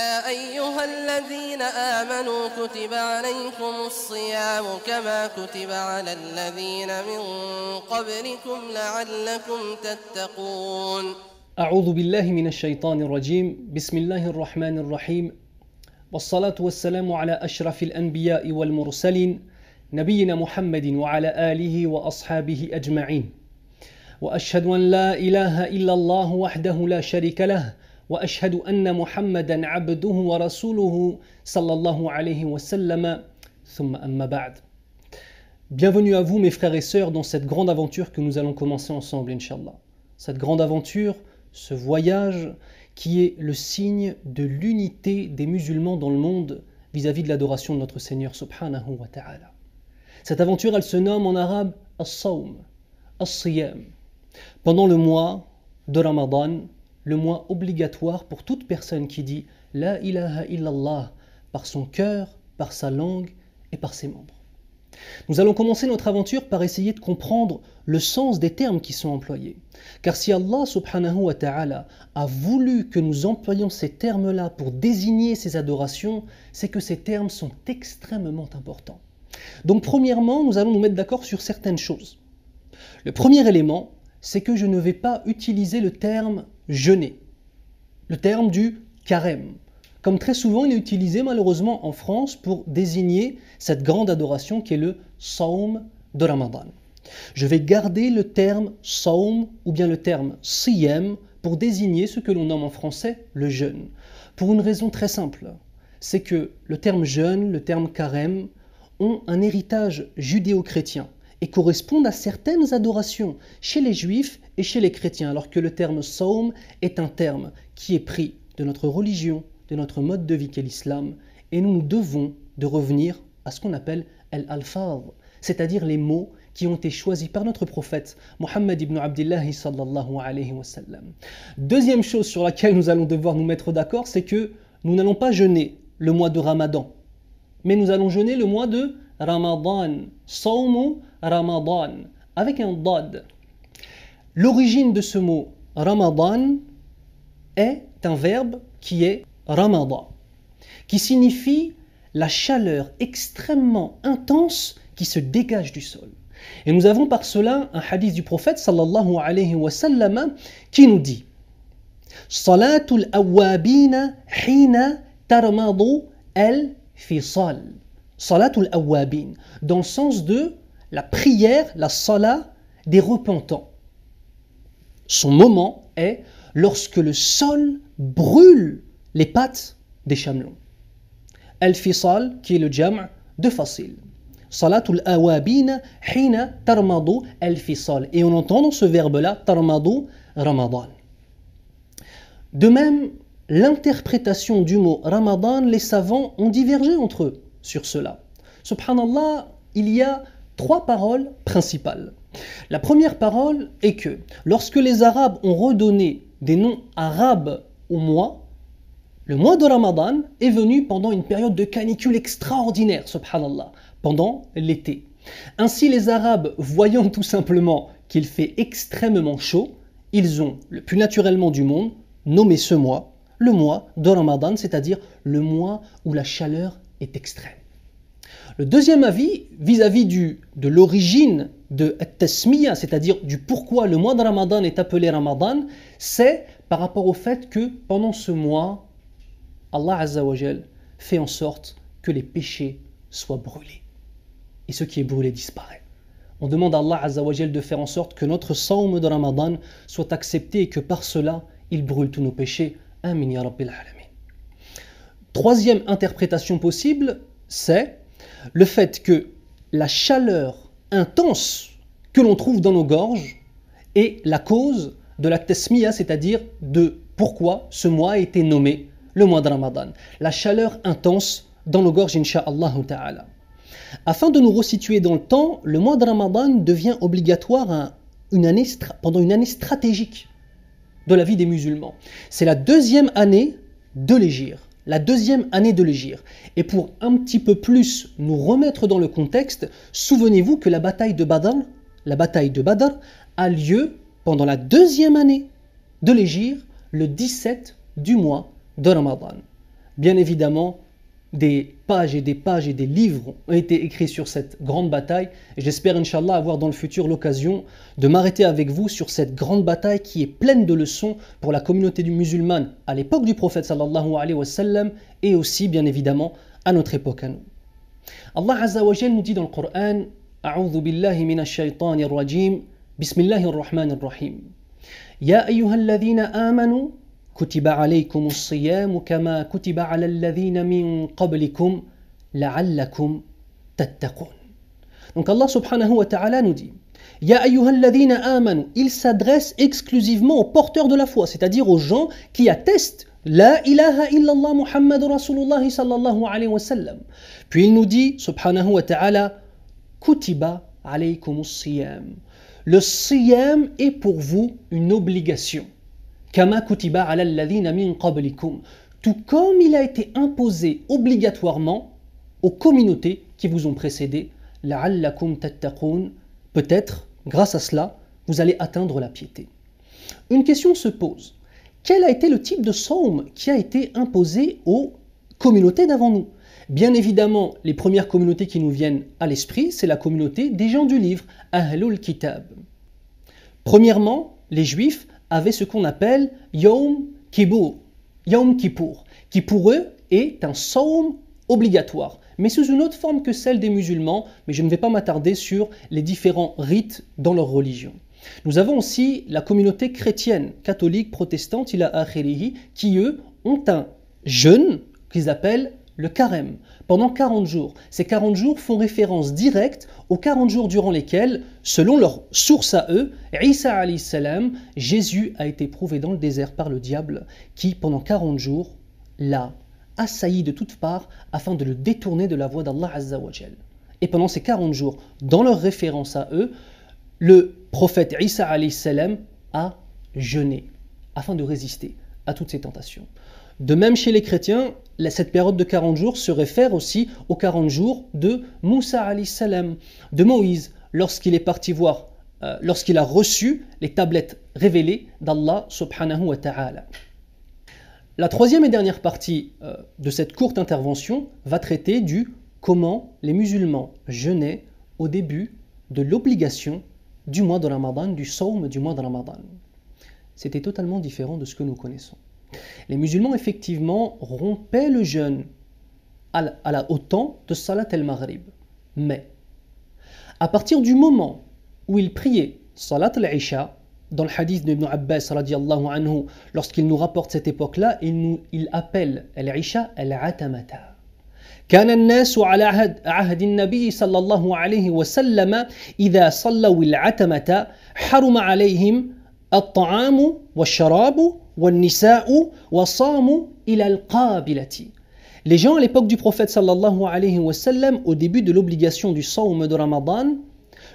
يا أيها الذين آمنوا كتب عليكم الصيام كما كتب على الذين من قبلكم لعلكم تتقون. أعوذ بالله من الشيطان الرجيم. بسم الله الرحمن الرحيم. والصلاة والسلام على أشرف الأنبياء والمرسلين نبينا محمد وعلى آله وأصحابه أجمعين. وأشهد أن لا إله إلا الله وحده لا شريك له وأشهد أن محمدا عبده ورسوله صلى الله عليه وسلم ثم أما بعد. Bienvenue à vous mes frères et sœurs dans cette grande aventure que nous allons commencer ensemble, Inch'Allah. Cette grande aventure, ce voyage qui est le signe de l'unité des musulmans dans le monde vis-à-vis de l'adoration de notre Seigneur subhanahu wa ta'ala. Cette aventure, elle se nomme en arabe as-sawm, as-siyam. Pendant le mois de Ramadan, le mois obligatoire pour toute personne qui dit La ilaha illallah par son cœur, par sa langue et par ses membres. Nous allons commencer notre aventure par essayer de comprendre le sens des termes qui sont employés. Car si Allah subhanahu wa ta'ala a voulu que nous employions ces termes-là pour désigner ces adorations, c'est que ces termes sont extrêmement importants. Donc premièrement, nous allons nous mettre d'accord sur certaines choses. Le premier élément, c'est que je ne vais pas utiliser le terme jeûner, le terme du carême, comme très souvent il est utilisé malheureusement en France pour désigner cette grande adoration qui est le Sawm de Ramadan. Je vais garder le terme Sawm ou bien le terme Siyam pour désigner ce que l'on nomme en français le jeûne, pour une raison très simple, c'est que le terme jeûne, le terme carême ont un héritage judéo-chrétien et correspondent à certaines adorations chez les juifs et chez les chrétiens, alors que le terme Sawm est un terme qui est pris de notre religion, de notre mode de vie qu'est l'islam, et nous devons de revenir à ce qu'on appelle al-alfaz, c'est-à-dire les mots qui ont été choisis par notre prophète Muhammad ibn Abdillah sallallahu alayhi wa sallam. Deuxième chose sur laquelle nous allons devoir nous mettre d'accord, c'est que nous n'allons pas jeûner le mois de Ramadan, mais nous allons jeûner le mois de Ramadan, Sawmu Ramadan, avec un dad. L'origine de ce mot Ramadan est un verbe qui est Ramadan, qui signifie la chaleur extrêmement intense qui se dégage du sol. Et nous avons par cela un hadith du prophète sallallahu alayhi wa sallam qui nous dit Salatul awwabina hina tarmadu al-fisal. Salatul awwabin, dans le sens de la prière, la salat des repentants. Son moment est lorsque le sol brûle les pattes des chamelons. Al-fisal, qui est le jam' de fasil. Salatul awabin hina tarmadu al-fisal. Et on entend dans ce verbe-là, tarmadu Ramadan. De même, l'interprétation du mot Ramadan, les savants ont divergé entre eux sur cela. Subhanallah, il y a 3 paroles principales. La première parole est que lorsque les Arabes ont redonné des noms arabes au mois, le mois de Ramadan est venu pendant une période de canicule extraordinaire, subhanallah, pendant l'été. Ainsi les Arabes, voyant tout simplement qu'il fait extrêmement chaud, ils ont, le plus naturellement du monde, nommé ce mois, le mois de Ramadan, c'est-à-dire le mois où la chaleur est extrême. Le deuxième avis, vis-à-vis de l'origine de At-Tasmiya, c'est-à-dire du pourquoi le mois de Ramadan est appelé Ramadan, c'est par rapport au fait que pendant ce mois, Allah Azza wa Jal fait en sorte que les péchés soient brûlés. Et ce qui est brûlé disparaît. On demande à Allah Azza wa Jal de faire en sorte que notre Sawm de Ramadan soit accepté et que par cela, il brûle tous nos péchés. Amin ya Rabbil Alamin. Troisième interprétation possible, c'est le fait que la chaleur intense que l'on trouve dans nos gorges est la cause de la tasmiya, c'est-à-dire de pourquoi ce mois a été nommé le mois de Ramadan. La chaleur intense dans nos gorges, incha'Allah ta'ala. Afin de nous resituer dans le temps, le mois de Ramadan devient obligatoire pendant une année stratégique de la vie des musulmans. C'est la deuxième année de l'hégire. Et pour un petit peu plus nous remettre dans le contexte, souvenez-vous que la bataille de Badr a lieu pendant la deuxième année de l'hégire, le 17 du mois de Ramadan. Bien évidemment, des pages et des pages et des livres ont été écrits sur cette grande bataille. Et j'espère, Inch'Allah, avoir dans le futur l'occasion de m'arrêter avec vous sur cette grande bataille qui est pleine de leçons pour la communauté musulmane à l'époque du prophète sallallahu alayhi wa sallam et aussi, bien évidemment, à notre époque à nous. Allah Azza wa Jal nous dit dans le Coran, A'udhu billahi minash shaytanir rajim, Bismillahir rahmanir rahim. Ya ayyuhalladhina amanu كتب عليكم الصيام كما كتب على الذين من قبلكم لعلكم تتقون. Donc Allah subhanahu wa ta'ala nous dit Ya ayyuhalladhina amanu, il s'adresse exclusivement aux porteurs de la foi, c'est-à-dire aux gens qui attestent La ilaha illallah Muhammad Rasulullah sallallahu alayhi wa sallam. Puis il nous dit subhanahu wa ta'ala Kutiba alaykum as-siyam. Le siyam est pour vous une obligation. Kama kutiba ala alladhina min qablikum, tout comme il a été imposé obligatoirement aux communautés qui vous ont précédé, la'allakum tattaqun, peut-être, grâce à cela, vous allez atteindre la piété. Une question se pose, quel a été le type de saum qui a été imposé aux communautés d'avant nous? Bien évidemment, les premières communautés qui nous viennent à l'esprit, c'est la communauté des gens du livre, Ahlul Kitab. Premièrement, les Juifs avaient ce qu'on appelle Yom Kippour, qui pour eux est un saum obligatoire, mais sous une autre forme que celle des musulmans, mais je ne vais pas m'attarder sur les différents rites dans leur religion. Nous avons aussi la communauté chrétienne, catholique, protestante, ila akhirihi, qui eux ont un jeûne qu'ils appellent le carême, pendant 40 jours. Ces 40 jours font référence directe aux 40 jours durant lesquels, selon leur source à eux, Isa alayhi salam, Jésus a été prouvé dans le désert par le diable, qui pendant 40 jours l'a assailli de toutes parts afin de le détourner de la voie d'Allah Azza wa Jal. Et pendant ces 40 jours, dans leur référence à eux, le prophète Isa alayhi salam a jeûné afin de résister à toutes ces tentations. De même chez les chrétiens, cette période de 40 jours se réfère aussi aux 40 jours de Moussa alayhi salam, de Moïse, lorsqu'il est parti voir, lorsqu'il a reçu les tablettes révélées d'Allah subhanahu wa ta'ala. La troisième et dernière partie de cette courte intervention va traiter du comment les musulmans jeûnaient au début de l'obligation du mois de Ramadan, du saum du mois de Ramadan. C'était totalement différent de ce que nous connaissons. Les musulmans, effectivement, rompaient le jeûne au temps de Salat al-Maghrib. Mais, à partir du moment où ils priaient Salat al-Isha, dans le hadith d'Ibn Abbas, radiallahu anhu, lorsqu'il nous rapporte cette époque-là, il appelle al-Isha al-Atamata. كان الناس على عهد النبي صلى الله عليه وسلم إذا صلوا العتمة حرم عليهم الطعام والشراب والنساء وصاموا إلى القابلة. Les gens à l'époque du prophète sallallahu alayhi wa sallam, au début de l'obligation du saum de Ramadan,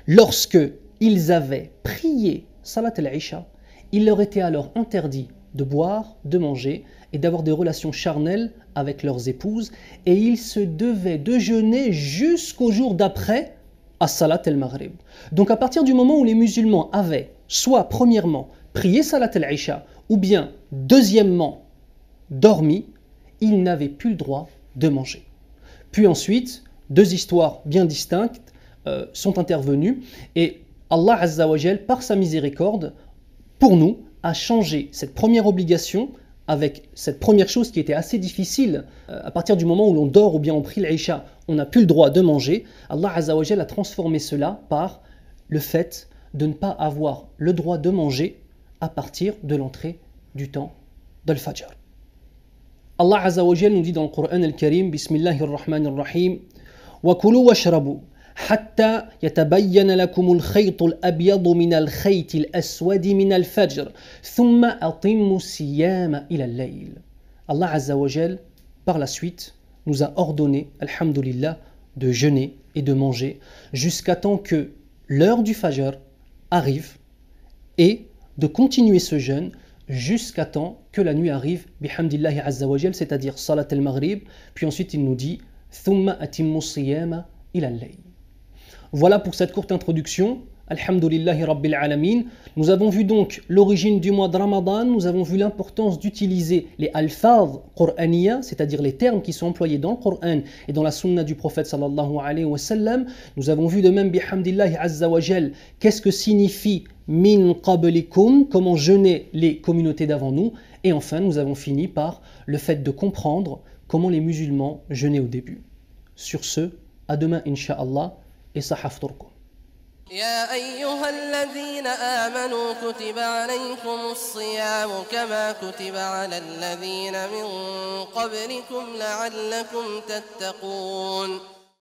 lorsque ils avaient prié Salat al-Isha, il leur était alors interdit de boire, de manger et d'avoir des relations charnelles avec leurs épouses, et ils se devaient de jeûner jusqu'au jour d'après à Salat al-Maghrib. Donc à partir du moment où les musulmans avaient soit premièrement prié Salat al-Isha ou bien deuxièmement dormi, ils n'avaient plus le droit de manger. Puis ensuite, deux histoires bien distinctes sont intervenues et Allah Azza wa Jal, par sa miséricorde, pour nous, a changé cette première obligation avec cette première chose qui était assez difficile. À partir du moment où l'on dort ou bien on prie l'Isha, on n'a plus le droit de manger. Allah Azza wa Jal a transformé cela par le fait de ne pas avoir le droit de manger à partir de l'entrée du temps de l'Fajr. Allah Azza wa Jal nous dit dans le Coran al-Karim, Bismillahir Rahmanir Rahim, wa kulu washrabu حتى يتبين لكم الخيط الأبيض من الخيط الأسود من الفجر ثم أتموا الصيام إلى الليل. Allah Azza wa Jal, par la suite, nous a ordonné, alhamdulillah, de jeûner et de manger jusqu'à temps que l'heure du Fajr arrive et de continuer ce jeûne jusqu'à temps que la nuit arrive, bihamdillahi Azza wa Jal, c'est-à-dire Salat al-Maghrib, puis ensuite il nous dit ثم أتموا الصيام إلى الليل. Voilà pour cette courte introduction Alhamdulillahi Rabbil Alamin. Nous avons vu donc l'origine du mois de Ramadan, nous avons vu l'importance d'utiliser les alfaz qur'aniya, c'est-à-dire les termes qui sont employés dans le Coran et dans la sunna du prophète sallallahu alayhi wa sallam. Nous avons vu de même, bihamdillahi azza wa jal, qu'est-ce que signifie min qablikum, comment jeûnaient les communautés d'avant nous. Et enfin, nous avons fini par le fait de comprendre comment les musulmans jeûnaient au début. Sur ce, à demain, incha'Allah, et sahafturkum. يا أيها الذين آمنوا كتب عليكم الصيام كما كتب على الذين من قبلكم لعلكم تتقون